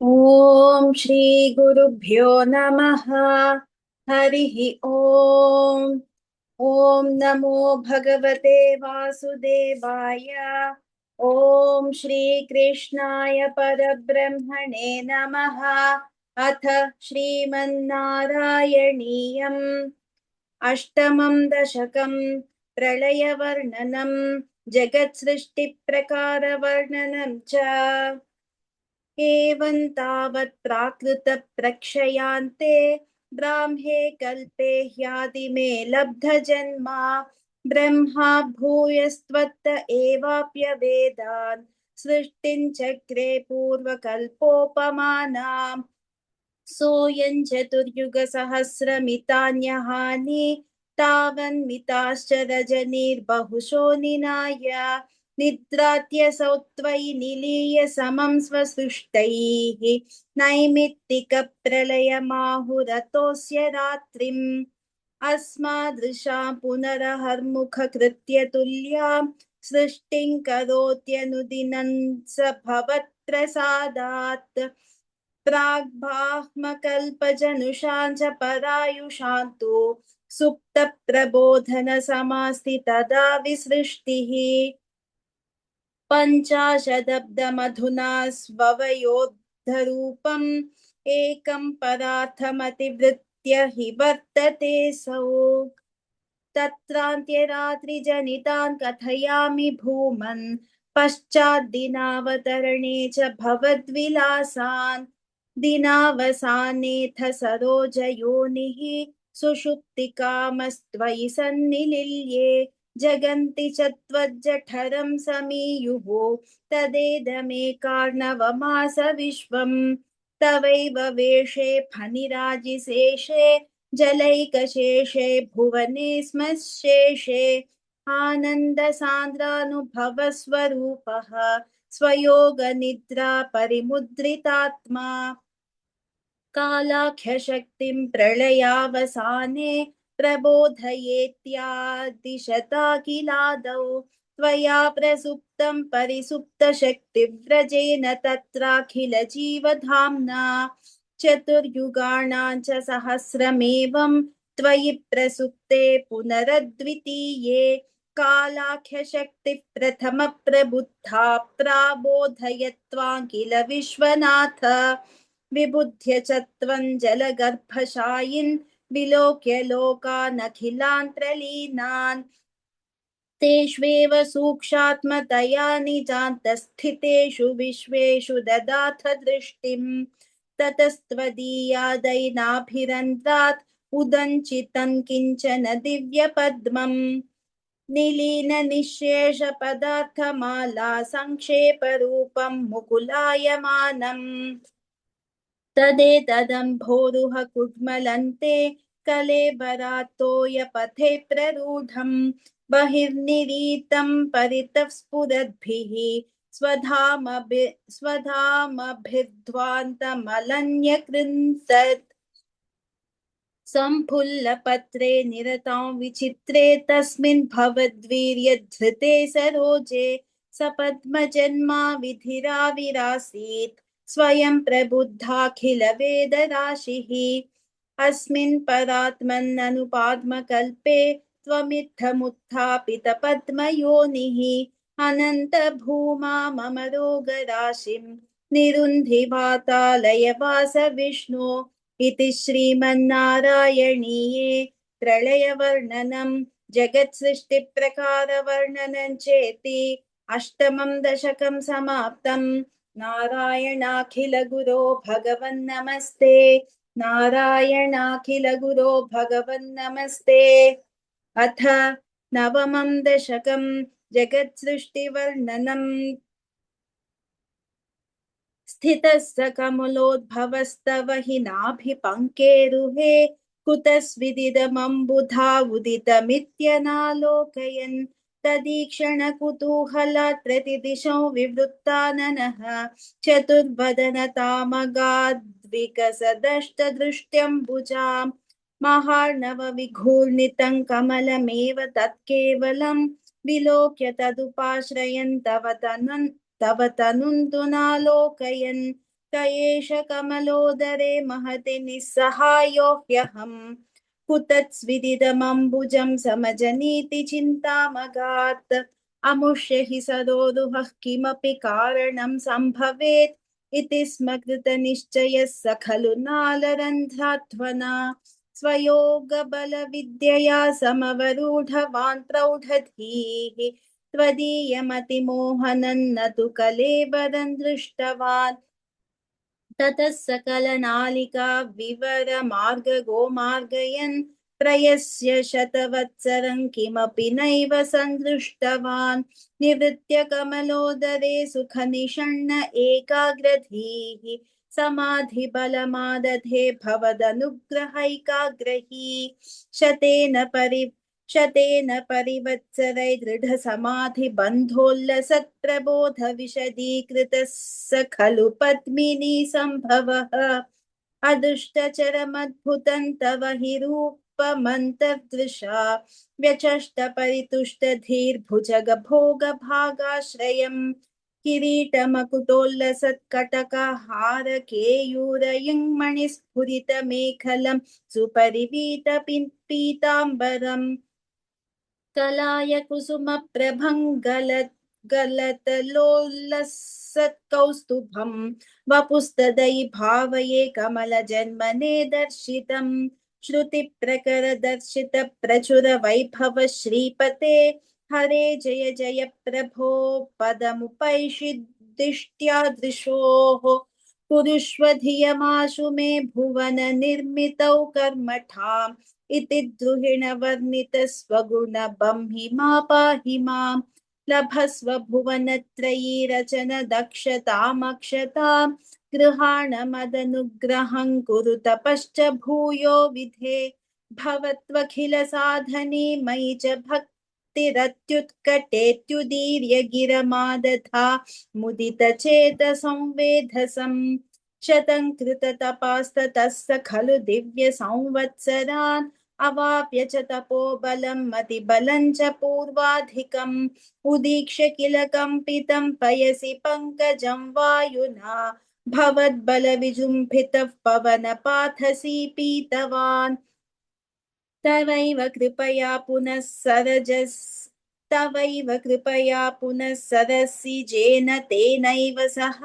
ॐ श्री गुरुभ्यो नमः। हरिः ॐ। ॐ नमो भगवते वासुदेवाय। ॐ श्री कृष्णाय परब्रह्मणे नमः। अथ श्रीमन्नारायणीयम् अष्टमं दशकं प्रलयवर्णनं जगत्सृष्टिप्रकारवर्णनं च। एवं तावत् प्राकृतप्रक्षयान्ते ब्राह्मे कल्पे ह्यादिमे लब्धजन्मा ब्रह्मा भूयस्त्वत्त एवाप्यवेदान् सृष्टिं चक्रे पूर्वकल्पोपमानाम् सोऽयं चतुर्युगसहस्रमितान्यहानि तावन्मिताश्च रजनीर्बहुशो निनाय निद्रात्यसौ त्वयि निलीय समं स्वसृष्टैः नैमित्तिकप्रलयमाहुरतोऽस्य रात्रिम् अस्मादृशां पुनरहर्मुखकृत्य तुल्यां सृष्टिं करोत्यनुदिनं स भवत्प्रसादात् प्राग्ब्राह्मकल्पजनुषां च परायुषां तु सुप्तप्रबोधनसमास्ति तदा विसृष्टिः पञ्चाशदब्दमधुना स्ववयोद्धरूपम् एकं परार्थमतिवृत्य हि वर्तते सौ तत्रान्त्ये रात्रिजनितान् कथयामि भूमन् पश्चाद्दिनावतरणे च भवद्विलासान् दिनावसानेऽथ सरोजयोनिः सुषुप्तिकामस्त्वयि सन्निलिल्ये जगन्ति च त्वज्जठरं समीयुः तदेदमेकार्णवमास विश्वम् तवैव वेषे फणिराजिशेषे जलैकशेषे भुवने स्मशेषे आनन्दसान्द्रानुभवस्वरूपः स्वयोगनिद्रा परिमुद्रितात्मा कालाख्यशक्तिं प्रलयावसाने प्रबोधयेत्यादिशताखिलादौ त्वया प्रसुप्तं परिसुप्तशक्तिव्रजेन तत्राखिलजीवधाम्ना चतुर्युगाणां च सहस्रमेवं त्वयि प्रसुप्ते पुनरद्वितीये कालाख्यशक्तिः प्रथमप्रबुद्धा प्राबोधयत्वां किल विश्वनाथ विबुध्य च त्वं जलगर्भशायिन् विलोक्य लोकानखिलान् प्रलीनान् तेष्वेव सूक्ष्मात्मतया निजान्तस्थितेषु विश्वेषु ददाथ दृष्टिम् ततस्त्वदीयादैनाभिरन्ध्रात् उदञ्चितं किञ्चन दिव्यपद्मम् निलीननिःशेषपदार्थमाला संक्षेपरूपं मुकुलायमानम् तदेतदम्भोरुह कुड्मलन्ते कलेबरात्तोयपथे प्ररूढम् बहिर्निरीतं परितः स्फुरद्भिः स्वधामभिध्वान्तमलन्यकृन्तत् सम्फुल्लपत्रे निरतां विचित्रे तस्मिन् भवद्वीर्यधृते सरोजे सपद्मजन्मा विधिराविरासीत् स्वयं प्रबुद्धाखिलवेदराशिः अस्मिन् परात्मन्ननुपाद्मकल्पे त्वमित्थमुत्थापितपद्मयोनिः अनन्तभूमा मम रोगराशिं निरुन्धि वातालयवास विष्णो इति श्रीमन्नारायणीये प्रलयवर्णनं जगत्सृष्टिप्रकारवर्णनं चेति अष्टमं दशकं समाप्तम् नारायणाखिलगुरो भगवन्नमस्ते नारायणाखिलगुरो भगवन्नमस्ते अथ नवमं दशकं जगत्सृष्टिवर्णनम् स्थितः स कमलोद्भवस्तव हि नाभिपङ्केरुहे कुतस्विदिदमम्बुधा उदितमित्यनालोकयन् तदीक्षणकुतूहलात् प्रतिदिशो विवृत्ताननः चतुर्वदनतामगाद्विकसदष्टदृष्ट्यम्बुजाम् महार्णवविघूर्णितं कमलमेव तत्केवलं विलोक्य तदुपाश्रयन् तव तनुन्तुनालोकयन् क एष कमलोदरे महति निस्सहायो ह्यहम् कुतस्विदिदमम्बुजं समजनीति चिन्तामगात् अमुष्य हि सदोरुहः किमपि कारणं सम्भवेत् इति स्म कृतनिश्चयः स खलु नालरन्ध्राध्वना स्वयोगबलविद्यया समवरूढवान् प्रौढधीः त्वदीयमतिमोहनं न तु कलेवरं दृष्टवान् ततः सकलनालिका विवरमार्गगोमार्गयन् प्रयस्य शतवत्सरं किमपि नैव सन्दृष्टवान् निवृत्य कमलोदरे सुखनिषण्ण एकाग्रधीः समाधिबलमादधे भवदनुग्रहैकाग्रही शतेन परिवत्सरै दृढसमाधिबन्धोल्लसत्प्रबोध विशदीकृतः स खलु पद्मिनी सम्भवः अदुष्टचरमद्भुतं तव हि रूपमन्तर्दृशा व्यचष्ट परितुष्टधीर्भुजगभोगभागाश्रयम् किरीटमकुटोल्लसत्कटकहारकेयूरयुङ्मणिस्फुरितमेखलं सुपरिवीतपीताम्बरम् कलाय कुसुमप्रभङ्गलतलोल्लसत्कौस्तुभं वपुस्तदयि भावये कमलजन्मने दर्शितम् श्रुतिप्रकरदर्शितप्रचुरवैभव श्रीपते हरे जय जय प्रभो पदमुपैषि दिष्ट्या दृशोः कुरुष्व धियमाशु मे भुवन निर्मितौ कर्मठाम् इति द्रुहिणवर्णित स्वगुण बह्निमा पाहि माम् लभस्व भुवनत्रयी रचन दक्षतामक्षताम् गृहाण मदनुग्रहं कुरु तपश्च भूयो विधे भवत्वखिल साधने मयि च भक्तिरत्युत्कटेत्युदीर्य गिरमादधा मुदित चेत संवेधसम् शतं कृततपास्ततः खलु दिव्य संवत्सरान् अवाप्य च तपोबलं मतिबलं च पूर्वाधिकम् उदीक्ष्य किल कम्पितं पयसि पङ्कजं वायुना भवद्बलविजृम्भितः पवनपाथसि पीतवान् तवैव कृपया पुनः सरसिजेन तेनैव सह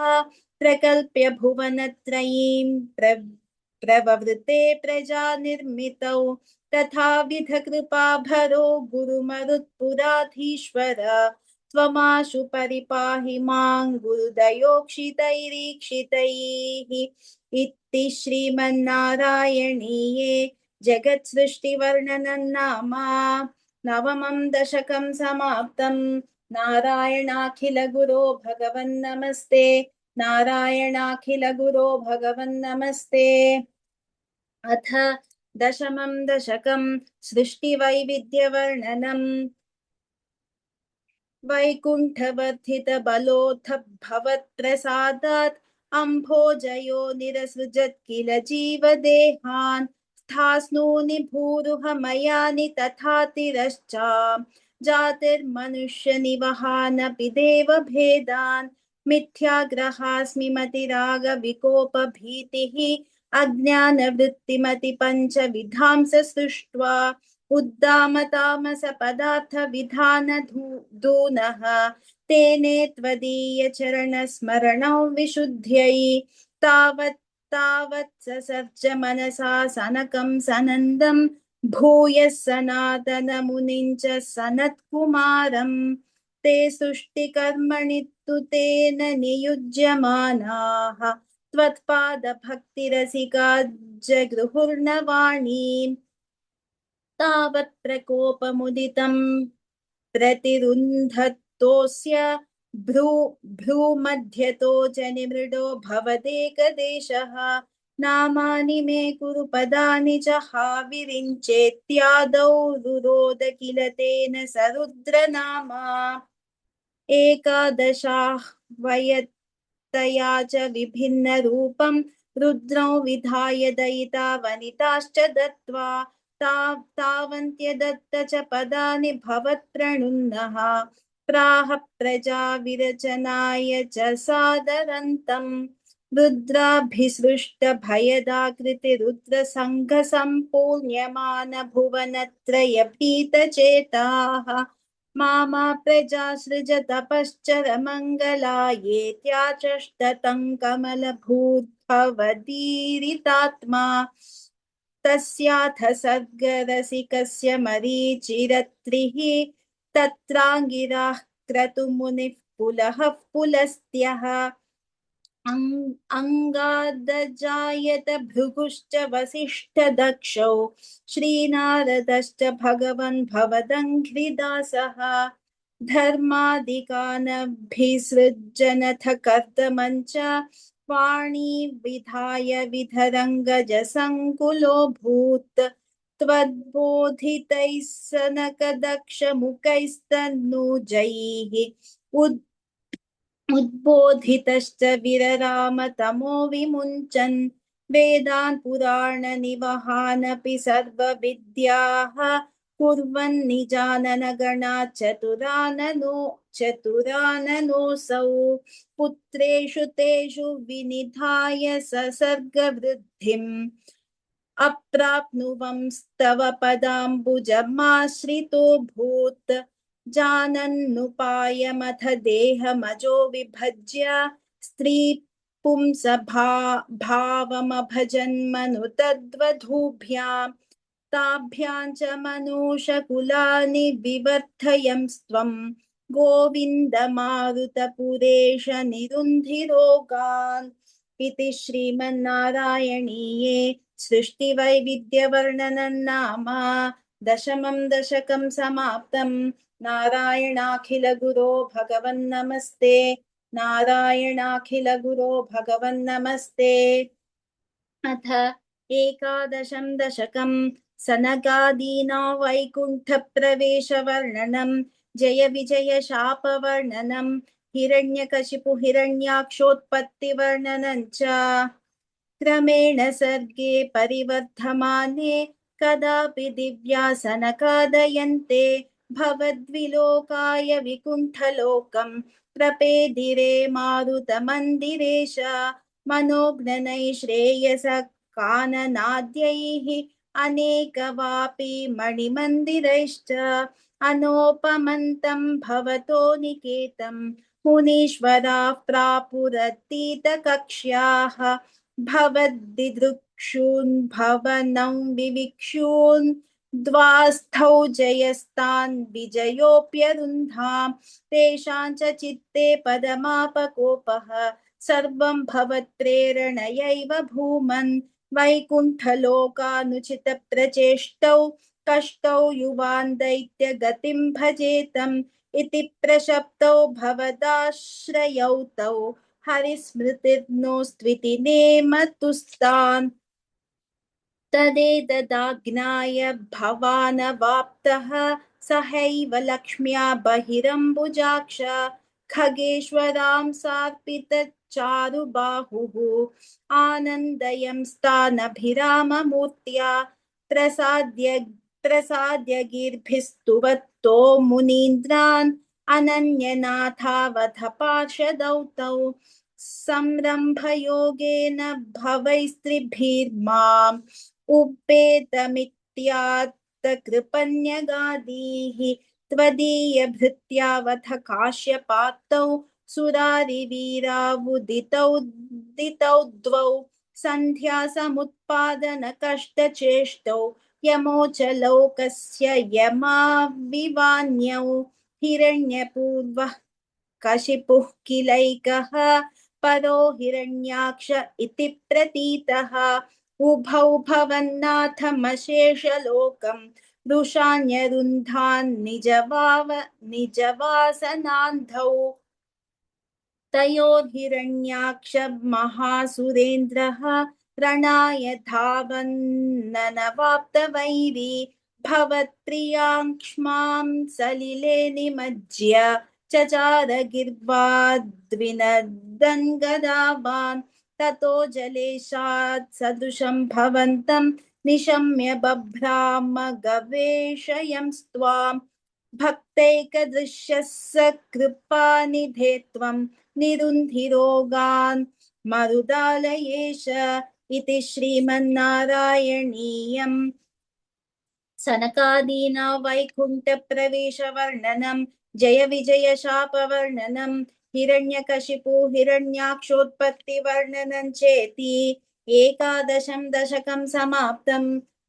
प्रकल्प्य भुवनत्रयीं प्रववृते प्रजा निर्मितौ तथाविध कृपाभरो गुरुमरुत्पुराधीश्वर त्वमाशु परिपाहि मां गुरुदयोक्षितैरीक्षितैः इति श्रीमन्नारायणीये जगत्सृष्टिवर्णनं नाम नवमं दशकं समाप्तं नारायणाखिल गुरो भगवन्नमस्ते नारायणाखिल गुरो भगवन्नमस्ते अथ दशमं दशकं सृष्टिवैविध्यवर्णनम् वैकुण्ठवर्धित बलोऽथ भवत्प्रसादात् अम्भोजयो निरसृजत् किल जीवदेहान् स्थास्नूनि भूरुहमयानि तथातिरश्चाम् जातिर्मनुष्यनिवहानपि देवभेदान् मिथ्याग्रहास्मि मतिरागविकोपभीतिः अज्ञानवृत्तिमति पञ्चविधां स सृष्ट्वा उद्दामतामसपदार्थविधानधूनः तेने त्वदीयचरणस्मरणौ विशुद्ध्यै तावत् ससर्ज मनसा सनकं सनन्दं भूयः सनातनमुनिं च सनत्कुमारम् ते सृष्टिकर्मणि तु तेन नियुज्यमानाः त्वत्पादभक्तिरसिका जगृहुर्नवाणीम् तावत् प्रकोपमुदितं प्रतिरुन्धतोऽस्य भ्रूमध्यतो जनिमृडो भवदेकदेशः नामानि मे कुरु पदानि च हाविरिञ्चेत्यादौ रुरोद किल तेन सरुद्रनामा एकादशाह्वयतया च विभिन्नरूपं रुद्रौ विधाय दयिता वनिताश्च दत्त्वा तावन्त्यदत्त च पदानि भवत्प्रणुन्नः प्राह प्रजा विरचनाय च सादरन्तम् रुद्राभिसृष्टभयदाकृतिरुद्रसङ्घसम्पूर्ण्यमान भुवनत्रयभीतचेताः मामा प्रजासृज तपश्चरमङ्गलायेत्याचष्टतं कमलभूद्भवदीरितात्मा तस्याथ सर्गरसिकस्य मरीचिरत्रिः तत्राङ्गिराः क्रतुमुनिः पुलः पुलस्त्यः अङ्गादजायत भृगुश्च वसिष्ठदक्षौ श्रीनारदश्च भगवन् भवदङ्घ्रिदासः धर्मादिकानभिसृज्जनथ कर्दमञ्च वाणी विधाय विधरङ्गजसङ्कुलोऽभूत् त्वद्बोधितैः सनकदक्षमुखैस्तन्नुजैः उद्बोधितश्च विरराम तमो विमुञ्चन् वेदान् पुराणनिवहानपि सर्वविद्याः कुर्वन् निजाननगणात् चतुराननोऽसौ पुत्रेषु तेषु विनिधाय ससर्गवृद्धिम् अप्राप्नुवंस्तव पदाम्बुजमाश्रितोऽभूत् जानन्नुपायमथ देहमजो विभज्य स्त्री पुंसभावमभजन्मनु तद्वधूभ्यां ताभ्यां च मनुषकुलानि विवर्धयंस्त्वं गोविन्दमारुतपुरेश निरुन्धिरोगान् इति श्रीमन्नारायणीये सृष्टिवैविध्यवर्णनं नाम दशमं दशकं समाप्तं नारायणाखिलगुरो भगवन्नमस्ते नारायणाखिलगुरो भगवन्नमस्ते अथ एकादशं दशकं सनकादीना वैकुण्ठप्रवेशवर्णनं जय विजय शापवर्णनं हिरण्यकशिपु हिरण्याक्षोत्पत्तिवर्णनं च क्रमेण सर्गे परिवर्धमाने कदापि दिव्या सनकादयन्ते भवद्विलोकाय विकुण्ठलोकं प्रपेदिरे मारुतमन्दिरेश मनोज्ञनैः श्रेयस काननाद्यैः अनेकवापि मणिमन्दिरैश्च अनोपमन्तं भवतो निकेतं मुनीश्वराः प्रापुरतीतकक्ष्याः भवद्दिदृक्षून् भवनं विविक्षून् द्वास्थौ जयस्तान् विजयोऽप्यरुन्धां तेषां च चित्ते पदमापकोपः सर्वं भवत्प्रेरणयैव भूमन् वैकुण्ठलोकानुचितप्रचेष्टौ कष्टौ युवान् दैत्यगतिं भजेतम् इति प्रशप्तौ भवदाश्रयौ तौ हरिस्मृतिर्नोस्त्विति नेमतुस्तान् तदेतदाज्ञाय भवानवाप्तः सहैव लक्ष्म्या बहिरम्बुजाक्ष खगेश्वरां सार्पितचारुबाहुः आनन्दयंस्तानभिराममूर्त्या प्रसाद्य गीर्भिस्तुवत्तो मुनीन्द्रान् अनन्यनाथावथ पार्षदौ तौ संरम्भयोगेन भवैस्त्रिभिर्माम् उपेतमित्यात्तकृपन्यगादीः त्वदीयभृत्यावथ काश्यपात्तौ सुरारिवीरावुदितौ द्वौ सन्ध्यासमुत्पादनकष्टचेष्टौ यमोचलोकस्य यमाविवान्यौ हिरण्यपूर्वः कशिपुः किलैकः परो हिरण्याक्ष इति प्रतीतः उभौ भवन्नाथमशेषलोकं रुषान्यरुन्धान् निजवासनान्धौ तयोर्हिरण्याक्ष महासुरेन्द्रः रणाय धावन्ननवाप्तवैरी भवत्प्रियाक्ष्मां सलिले निमज्य चचार गिर्वाद्विनदन् गदावान् ततो जलेशात् सदृशं भवन्तं निशम्य बभ्राम गवेषयंस्त्वां भक्तैकदृश्यः सकृपानिधे त्वं निरुन्धिरोगान् मरुदालयेश इति श्रीमन्नारायणीयम् सनकादीना वैकुण्ठप्रवेशवर्णनं जय विजय शापवर्णनं हिरण्यकशिपु हिरण्याक्षोत्पत्तिवर्णनं चेति एकादशं दशकं समाप्तं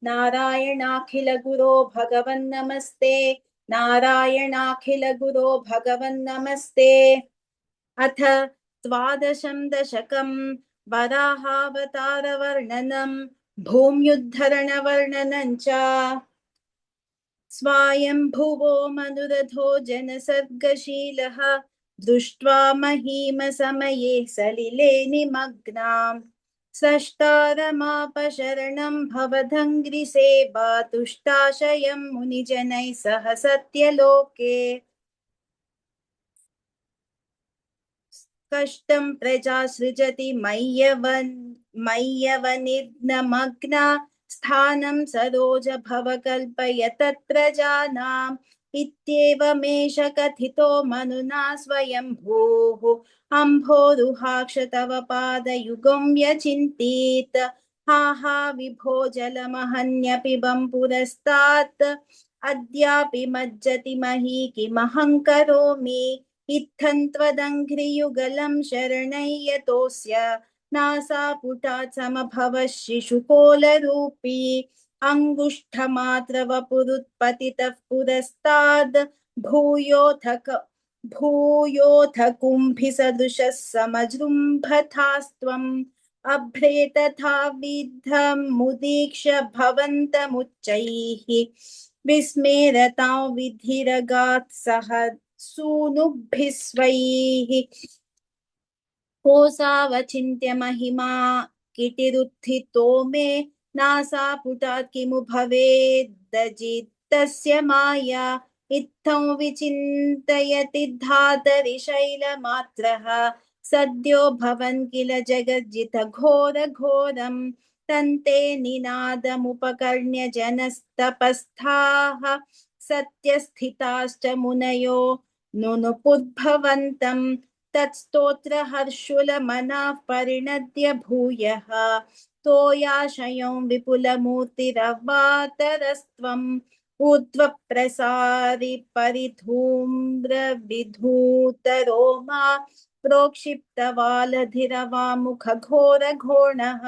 नारायणाखिलगुरो भगवन्नमस्ते नारायणाखिलगुरो भगवन्नमस्ते अथ द्वादशं दशकं वराहावतारवर्णनं भूम्युद्धरणवर्णनं च स्वायम्भुवो मनुरथो जनसर्गशीलः दृष्ट्वा महीमसमये सलिले निमग्नाम् सष्टारमापशरणं भवदङ्घ्रिसेवा तुष्टाशयं मुनिजनैः सह सत्यलोके कष्टं प्रजा सृजति मय्यवनिर्नमग्ना स्थानं सरोज भव कल्पय तत्प्रजानाम् इत्येवमेष कथितो मनुना स्वयंभूः अम्भोरुहाक्ष तव पादयुगं व्यचिन्तीत् हा हा विभो जलमहन्यपिबं पुरस्तात् अद्यापि मज्जति मही किमहं करोमि इत्थं त्वदङ्घ्रियुगलं शरणय्यतोऽस्य नासापुटात् समभवः शिशुकोलरूपी अङ्गुष्ठमात्रवपुरुत्पतितः पुरस्ताद् भूयोऽथ कुम्भिसदृशः समजृम्भथास्त्वम् अभ्रे तथा विद्धमुदीक्ष्य भवन्तमुच्चैः विस्मेरतां विधिरगात् सह सूनुभिः स्वैः कोसावचिन्त्य महिमा किटिरुत्थितो मे नासापुटात् किमु भवेदजितस्य माया इत्थं विचिन्तयति धातरि शैलमात्रः सद्यो भवन् किल जगज्जित घोर घोरं तन्ते निनादमुपकर्ण्य जनस्तपस्थाः सत्यस्थिताश्च मुनयो नुनुपुद्भवन्तम् तत्स्तोत्रहर्षुलमनाः परिणद्य भूयः तोयाशयं विपुलमूर्तिरवातरस्त्वम् ऊर्ध्वप्रसारि परिधूम्रविधूतरोमा प्रोक्षिप्तवालधिरवामुखघोरघोणः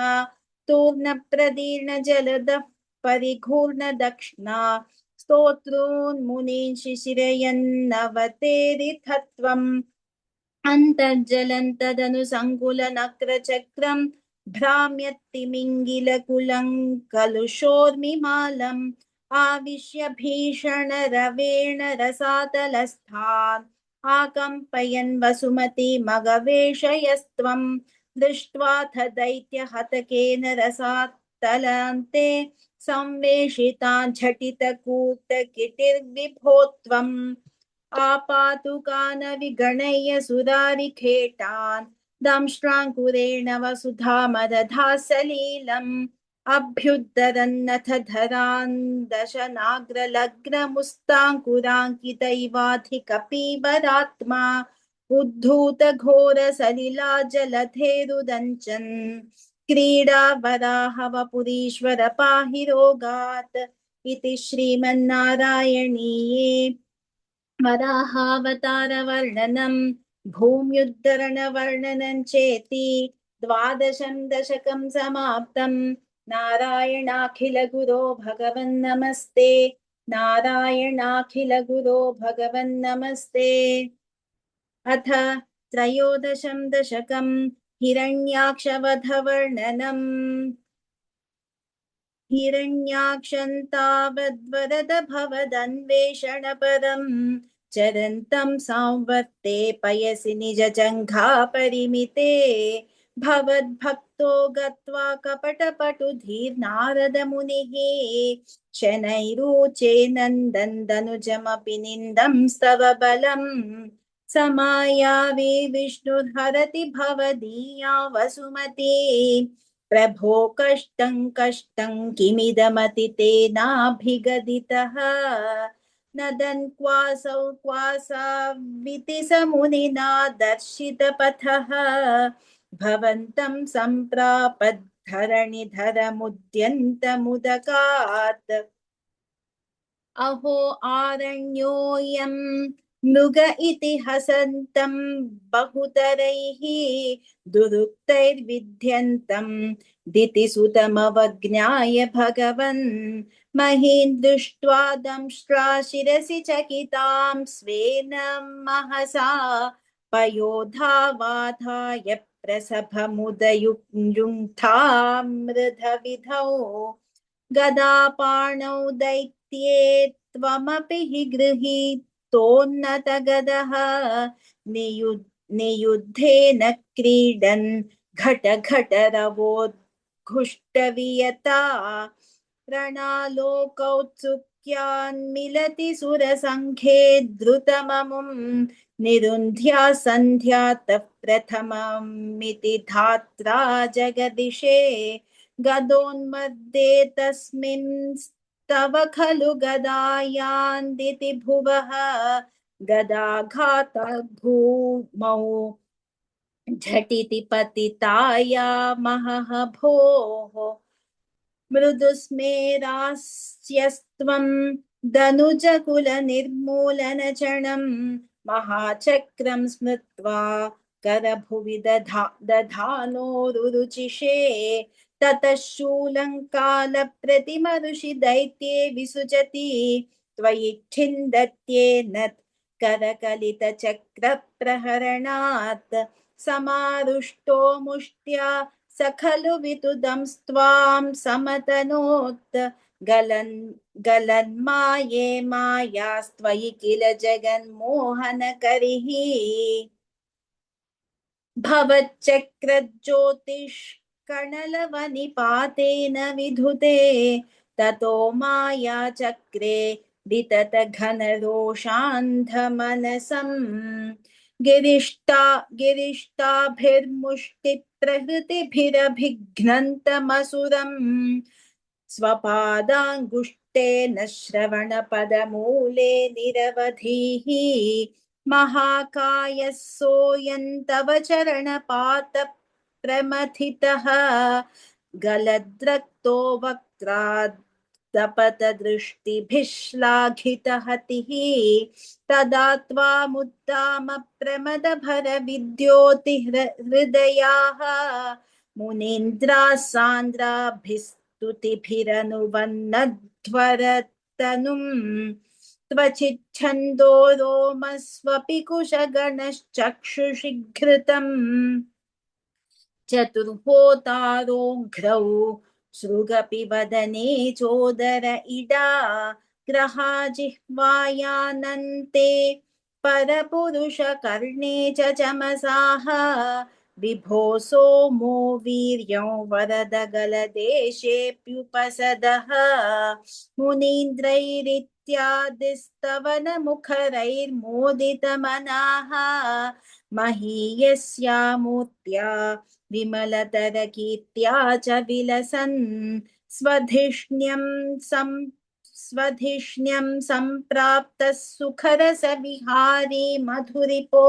तूर्णप्रदीर्णजलदः परिघूर्णदक्ष्णा स्तोत्रोन्मुनीन् शिशिरयन्नवतेरिथत्वम् अन्तर्जलन्तदनुसङ्कुलनक्रचक्रं भ्राम्यत्तिमिङ्गिलकुलं कलुषोर्मिमालम् आविश्य भीषणरवेण रसातलस्थान् आकम्पयन् वसुमती मगवेशयस्त्वं दृष्ट्वाथ दैत्यहतकेन रसातलान्ते संवेशितान् झटितकूटकिटिर्विभो त्वम् आपातुकान् विगणय्य सुरारिखेटान् दंष्ट्राङ्कुरेण वसुधामदधासलीलम् अभ्युद्धरन्नथ धरान् दशनाग्रलग्नमुस्ताङ्कुराङ्कितैवाधिकपीवरात्मा उद्धूतघोरसलिलाजलधेरुदञ्चन् क्रीडा वराहवपुरीश्वर पाहि रोगात् इति श्रीमन्नारायणीये वराहावतारवर्णनं भूम्युद्धरणवर्णनं चेति द्वादशं दशकं समाप्तं नारायणाखिलगुरो भगवन्नमस्ते नारायणाखिलगुरो भगवन्नमस्ते अथ त्रयोदशं दशकं हिरण्याक्षवधवर्णनम् हिरण्याक्षन्तावद्वरद भवदन्वेषणपरं चरन्तं संवर्ते पयसि निजजङ्घापरिमिते भवद्भक्तो गत्वा कपटपटुधीर्नारदमुनिः शनैरुचे नन्दन्दनुजमपि निन्दं स्तव बलम् समायावे विष्णुर्हरति भवदीया वसुमती प्रभो कष्टं कष्टं किमिदमतितेनाभिगदितः नदन् क्वासौ क्वासाविति समुनिना दर्शितपथः भवन्तं सम्प्रापद्धरणिधरमुद्यन्तमुदकात् अहो आरण्योऽयं मृग इति हसन्तं बहुतरैः दुरुक्तैर्विध्यन्तं दितिसुतमवज्ञाय भगवन् महीन् दृष्ट्वा दंष्ट्रा शिरसि चकितां स्वेन महसा पयोधावाधाय प्रसभमुदयुङ्क्तां मृधविधौ गदापाणौ दैत्ये त्वमपि हि गृहीतोन्नतगदः नियुद्धेन क्रीडन् घटघटरवोद्घुष्टवियता रणालोकौत्सुक्यान्मिलति सुरसङ्घे द्रुतममुं निरुन्ध्या सन्ध्यातः प्रथममिति धात्रा जगदिशे गदोन्मद्ये तस्मिंस्तव खलु गदायान्दिति भुवः गदाघातात् भूमौ झटिति पतितायामहः भोः मृदुस्मेरास्यस्त्वं दनुजकुलनिर्मूलनचणं महाचक्रं स्मृत्वा करभुवि दधानोरुरुचिषे ततः शूलङ्कालप्रतिमऋषि दैत्ये विसृजति त्वयि छिन्दत्येन करकलितचक्रप्रहरणात् समारुष्टो मुष्ट्या स खलु वितुदंस्त्वां समतनोत् गलन्माये मायास्त्वयि किल जगन्मोहनकरिः भवच्चक्रज्योतिष्कणलवनिपातेन विधुते ततो मायाचक्रे वितत घनरोषान्धमनसम् गिरिष्टाभिर्मुष्टिप्रहृतिभिरभिघ्नन्तमसुरम् स्वपादाङ्गुष्ठेन श्रवणपदमूले निरवधिः महाकायः सोऽयन्तव चरणपातप्रमथितः गलद्रक्तो वक्त्रादपतदृष्टिभिः श्लाघितहतिः तदा त्वामुत्तामप्रमदभरविद्योतिहृदयाः मुनीन्द्राः सान्द्राभिस्तुतिभिरनुवन्नध्वरतनुम् त्वचिच्छन्दो रोमस्वपि कुशगणश्चक्षुषि घृतम् चतुर्होतारोघ्रौ सृगपि वदने चोदर इडा ग्रहा जिह्वायानन्ते परपुरुषकर्णे च चमसाः विभो सोमो वीर्यं वरदगलदेशेऽप्युपसदः मुनीन्द्रैरित्यादिस्तवनमुखरैर्मोदितमनाः महीयस्यामूर्त्या विमलतरकीर्त्या च विलसन् स्वधिष्ण्यं सम्प्राप्तः सुखरसविहारी मधुरिपो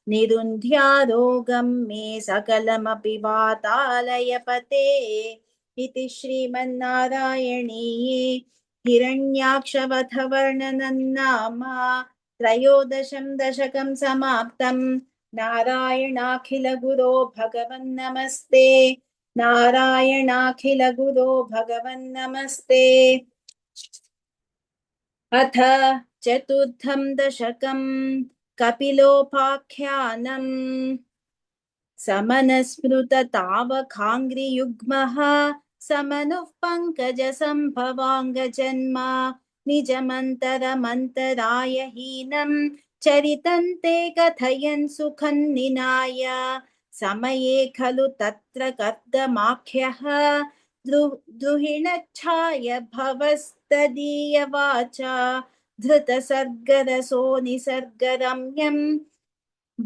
निरुन्ध्यारोगं मे सकलमपि वातालयपते इति श्रीमन्नारायणीये हिरण्याक्षवधवर्णनं नाम त्रयोदशं दशकं समाप्तम् नारायणाखिलगुरो भगवन्नमस्ते नारायणाखिलगुरो भगवन्नमस्ते अथ चतुर्थं दशकं कपिलोपाख्यानम् समनस्मृततावखाङ्घ्रियुग्मः समनुः पङ्कजसम्भवाङ्गजन्मा निजमन्तरमन्तराय हीनं चरितन्ते कथयन् सुखं निनाय समये खलु तत्र कर्दमाख्यः द्रुहिणच्छाय भवस्तदीयवाचा धृतसर्गरसो निसर्गरम्यम्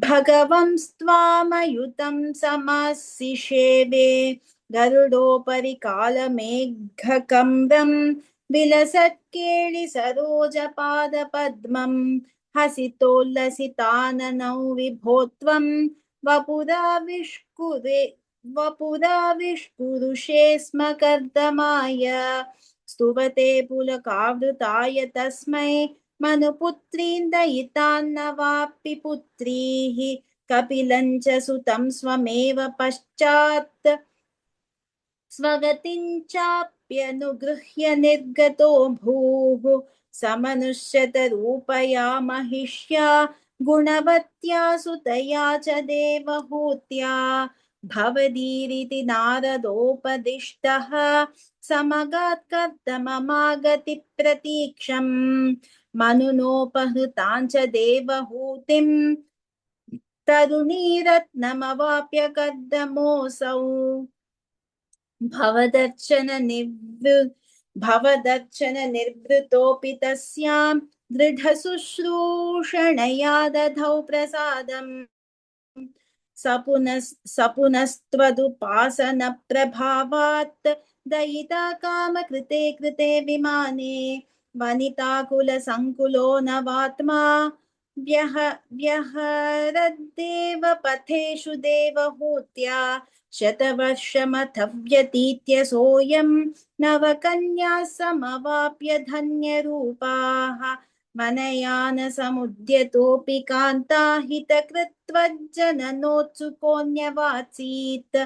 भगवंस्त्वामयुतं समासिषेवे गरुडोपरि कालमेघकम्रं विलसत्केळि सरोजपादपद्मं हसितोल्लसिताननौ विभो त्वं वपुराविष्कुरे वपुराविष्कुरुषे स्म कर्दमाय स्तुवते पुलकावृताय तस्मै मनुपुत्रीन्दयितान्न वापि पुत्रीः कपिलं च सुतं स्वमेव पश्चात् स्वगतिं चाप्यनुगृह्य निर्गतो भूः समनुष्यतरूपया महिष्या गुणवत्या सुतया च देवहूत्या भवदीरिति नारदोपदिष्टः समगात् कर्दममागति प्रतीक्षम् मनुनोपहृतां च देवहूतिं तरुणीरत्नमवाप्य कर्दमोऽसौ भवदर्चन निर्वृतोऽपि तस्यां दृढशुश्रूषणया दधौ प्रसादम् सपुनस्त्वदुपासनप्रभावात् दयिता कामकृते कृते विमाने वनिताकुलसङ्कुलो नवात्मा व्यहरद्देव पथेषु देवहूत्या शतवर्षमथ व्यतीत्य सोऽयं नवकन्याः समवाप्य धन्यरूपाः मनयानसमुद्यतोऽपि कान्ता हितकृत्वज्जननोत्सुकोऽन्यवासीत्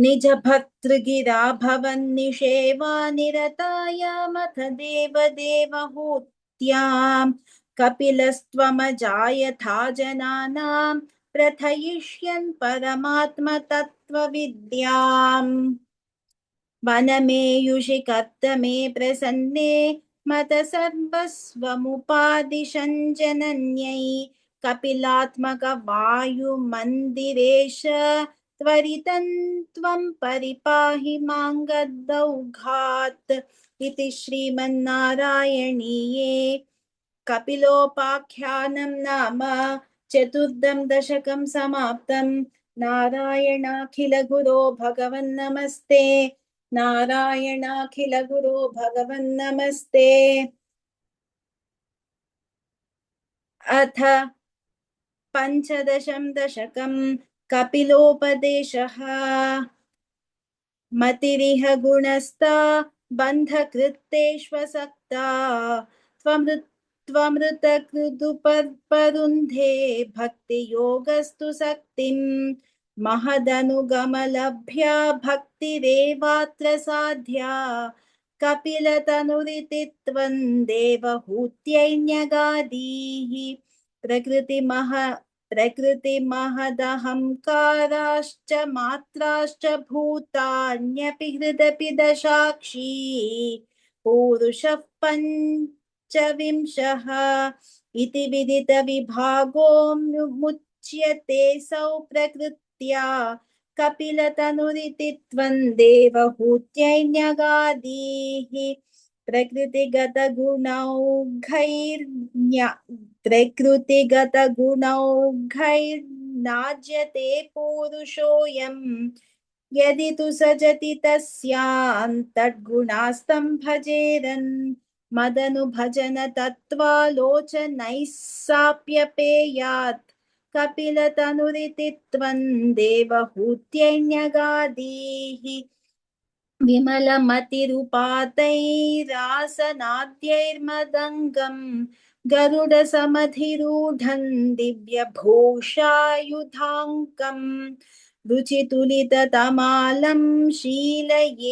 निज भर्तृगिरा भवन्निषेवा निरतायामथ देवदेवहूत्यां कपिलस्त्वमजायथा जनानां प्रथयिष्यन् परमात्मतत्त्वविद्याम् वनमेयुषि कर्तमे प्रसन्ने मत सर्वस्वमुपादिशन् जनन्यै कपिलात्मक वायुमन्दिरेश त्वरितं त्वं परिपाहि माङ्गदौघात् इति श्रीमन्नारायणीये कपिलोपाख्यानं नाम चतुर्दं दशकं समाप्तं। नारायणाखिलगुरो भगवन्नमस्ते। नारायणाखिलगुरो भगवन्नमस्ते। अथ पञ्चदशं दशकं कपिलोपदेशः। मतिरिह गुणस्ता बन्धकृत्तेष्वसक्ता त्वमृतकृदुपरुन्धे भक्तियोगस्तु शक्तिं महदनुगमलभ्या भक्तिरेवात्र साध्या कपिलतनुरिति त्वं देवहूत्यैन्यगादीः प्रकृतिमहदहङ्काराश्च मात्राश्च भूतान्यपि हृदपि दशाक्षी पूरुषः पञ्चविंशः इति विदितविभागो मुच्यते सौ प्रकृत्या कपिलतनुरिति त्वं देवहूत्यैन्यगादीः प्रकृतिगतगुणौघैर्नाज्यते पूरुषोऽयं यदि तु सजति तस्यां तद्गुणास्तं भजेरन् मदनुभजन तत्त्वालोचनैः साप्यपेयात् कपिलतनुरिति त्वं देवहूत्यैन्यगादीः विमलमतिरुपातैरासनाद्यैर्मदङ्गं गरुडसमधिरूढं दिव्यभूषायुधाङ्कं रुचितुलिततमालं शीलयेतानुवेलं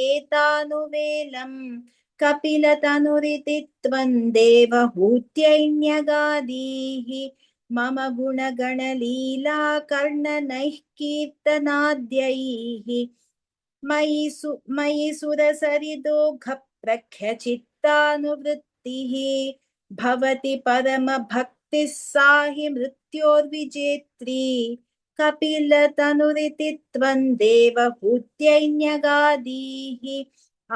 कपिलतनुरिति त्वं देवहूत्यैन्यगादीः मम गुणगणलीला कर्णनैः कीर्तनाद्यैः मयि सुरसरिदोघप्रख्यचित्तानुवृत्तिः भवति परमभक्तिः सा हि मृत्योर्विजेत्री कपिलतनुरिति त्वं देवहूत्यैन्यगादीः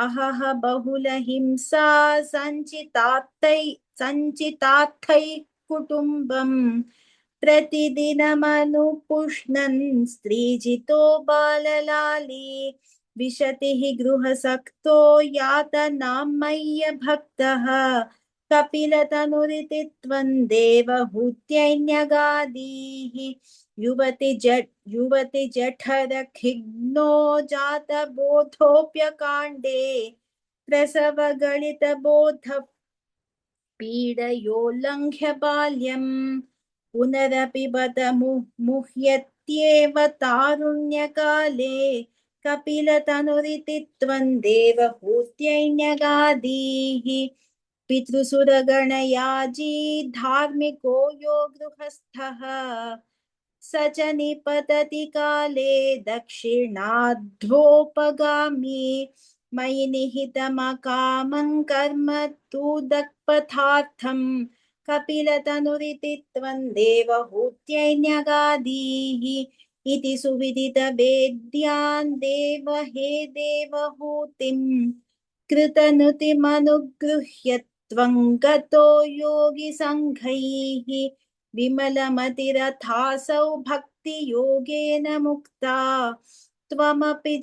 अहह बहुलहिंसा सञ्चितार्थैः कुटुम्बं प्रतिदिनमनुपुष्णन् स्त्रीजितो बाललाली विशति हि गृहसक्तो यातनां मय्य भक्तः कपिलतनुरिति त्वं देवहूत्यैन्यगादीः युवति जठरखिग्नो जातबोधोऽप्यकाण्डे प्रसवगलितबोधः पीडयोल्लङ्घ्य बाल्यम् पुनरपि बत मुह्यत्येव तारुण्यकाले कपिलतनुरिति त्वं देवहूत्यैन्यगादीः पितृसुरगणयाजी धार्मिको यो गृहस्थः स च निपतति काले दक्षिणाध्वोपगामी मयि निहितमकामं कर्म तु दक्पथार्थं कपिलतनुरिति त्वं देवहूत्यैन्यगादीः इति सुविदितवेद्यान् देव हे देवहूतिं कृतनुतिमनुगृह्य त्वं गतो योगिसङ्घैः विमलमतिरथासौ भक्तियोगेन मुक्ता त्वमपि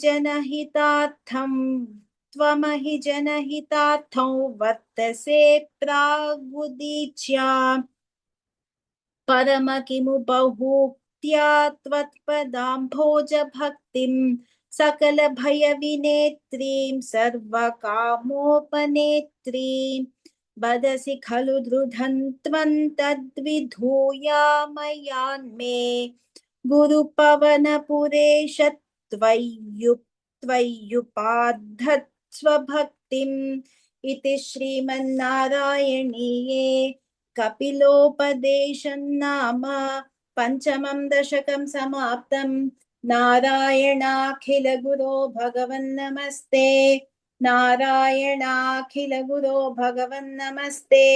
जनहितार्थं वर्तसे प्रागुदीच्या परम किमु बहुक्त्या त्वत्पदाम्भोजभक्तिं सकलभयविनेत्रीं सर्वकामोपनेत्रीं वदसि खलु दृढं त्वं तद्विधूयामयान्मे गुरुपवनपुरेश त्वय्युपाद्धत्स्वभक्तिम् इति श्रीमन्नारायणीये कपिलोपदेशं नाम पञ्चमं दशकं समाप्तम् नारायणाखिल गुरो भगवन्नमस्ते नारायणाखिल गुरो भगवन्नमस्ते